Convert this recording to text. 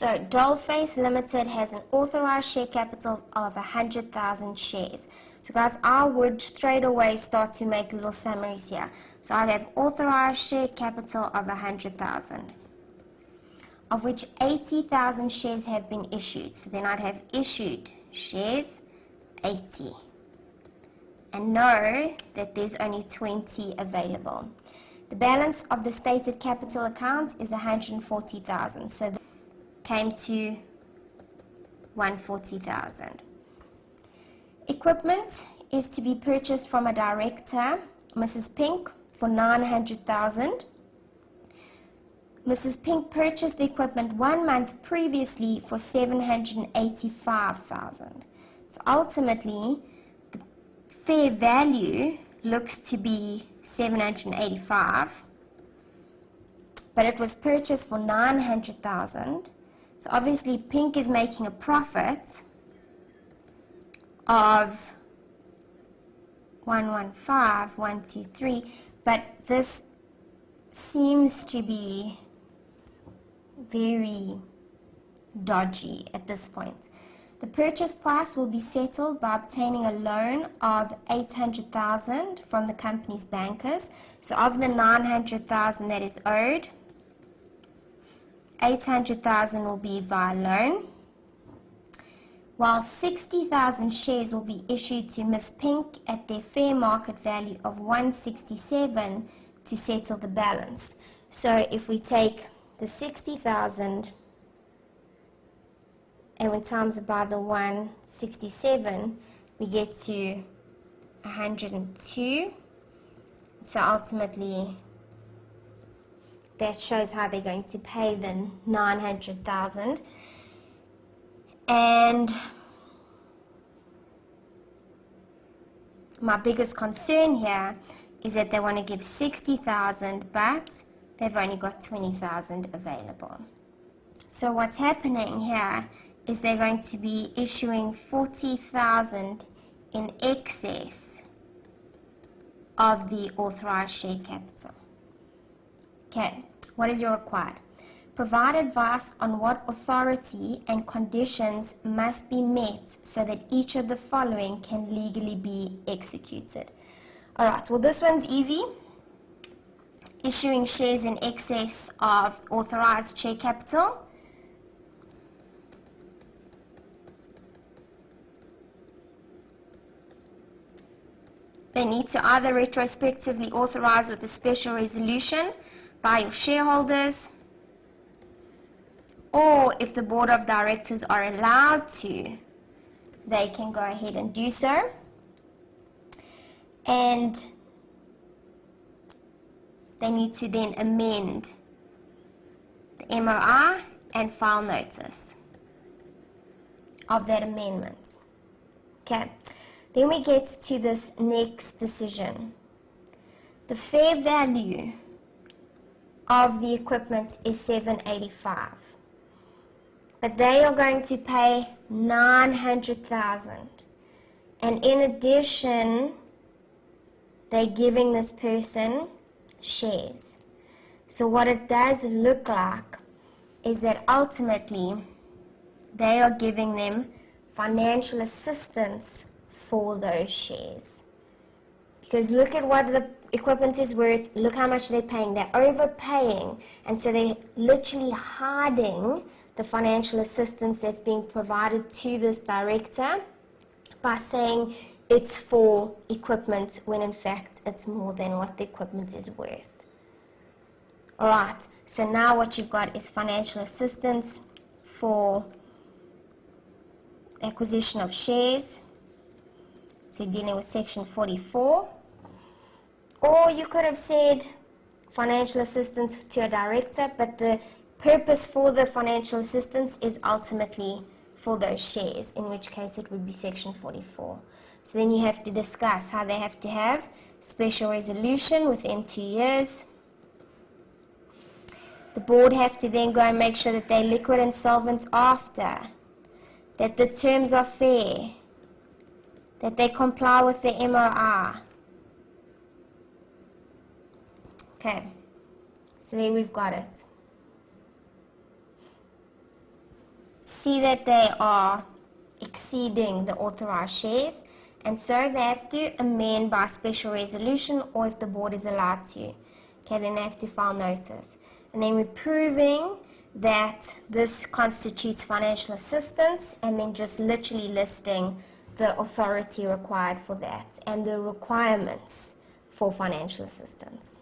So Dollface Limited has an authorized share capital of 100,000 shares. So guys, I would straight away start to make little summaries here. So I'd have authorized share capital of 100,000, of which 80,000 shares have been issued. So then I'd have issued shares 80, and know that there's only 20 available. The balance of the stated capital account is 140,000. So that came to 140,000. Equipment is to be purchased from a director, Mrs. Pink, for 900,000. Mrs. Pink purchased the equipment 1 month previously for 785,000. So ultimately, the fair value looks to be 785, but it was purchased for 900,000. So obviously, Pink is making a profit of 115,123, but this seems to be very dodgy at this point. The purchase price will be settled by obtaining a loan of 800,000 from the company's bankers. So of the 900,000 that is owed, 800,000 will be via loan, while 60,000 shares will be issued to Miss Pink at their fair market value of 167 to settle the balance. So if we take the 60,000 and we times it by the 167, we get to 102. So ultimately, that shows how they're going to pay the 900,000. And my biggest concern here is that they want to give 60,000, but they've only got 20,000 available. So what's happening here is they're going to be issuing 40,000 in excess of the authorized share capital. Okay, what is your required? Provide advice on what authority and conditions must be met so that each of the following can legally be executed. Alright, well this one's easy. Issuing shares in excess of authorized share capital. They need to either retrospectively authorize with a special resolution by your shareholders, or if the board of directors are allowed to, they can go ahead and do so. And they need to then amend the MOI and file notice of that amendment. Okay, then we get to this next decision. The fair value of the equipment is 785. But they are going to pay 900,000. And in addition, they're giving this person shares. So what it does look like is that ultimately they are giving them financial assistance for those shares. Because look at what the equipment is worth, look how much they're paying. They're overpaying, and so they're literally hiding the financial assistance that's being provided to this director by saying it's for equipment when in fact it's more than what the equipment is worth. Alright, so now what you've got is financial assistance for acquisition of shares. So you're dealing with section 44. Or you could have said financial assistance to a director, but the purpose for the financial assistance is ultimately for those shares, in which case it would be section 44. So then you have to discuss how they have to have special resolution within 2 years. The board have to then go and make sure that they're liquid and solvent after, that the terms are fair, that they comply with the MOI. Okay, so there we've got it. see that they are exceeding the authorized shares, and so they have to amend by special resolution, or if the board is allowed to. Okay, then they have to file notice. And then we're proving that this constitutes financial assistance, and then just literally listing the authority required for that and the requirements for financial assistance.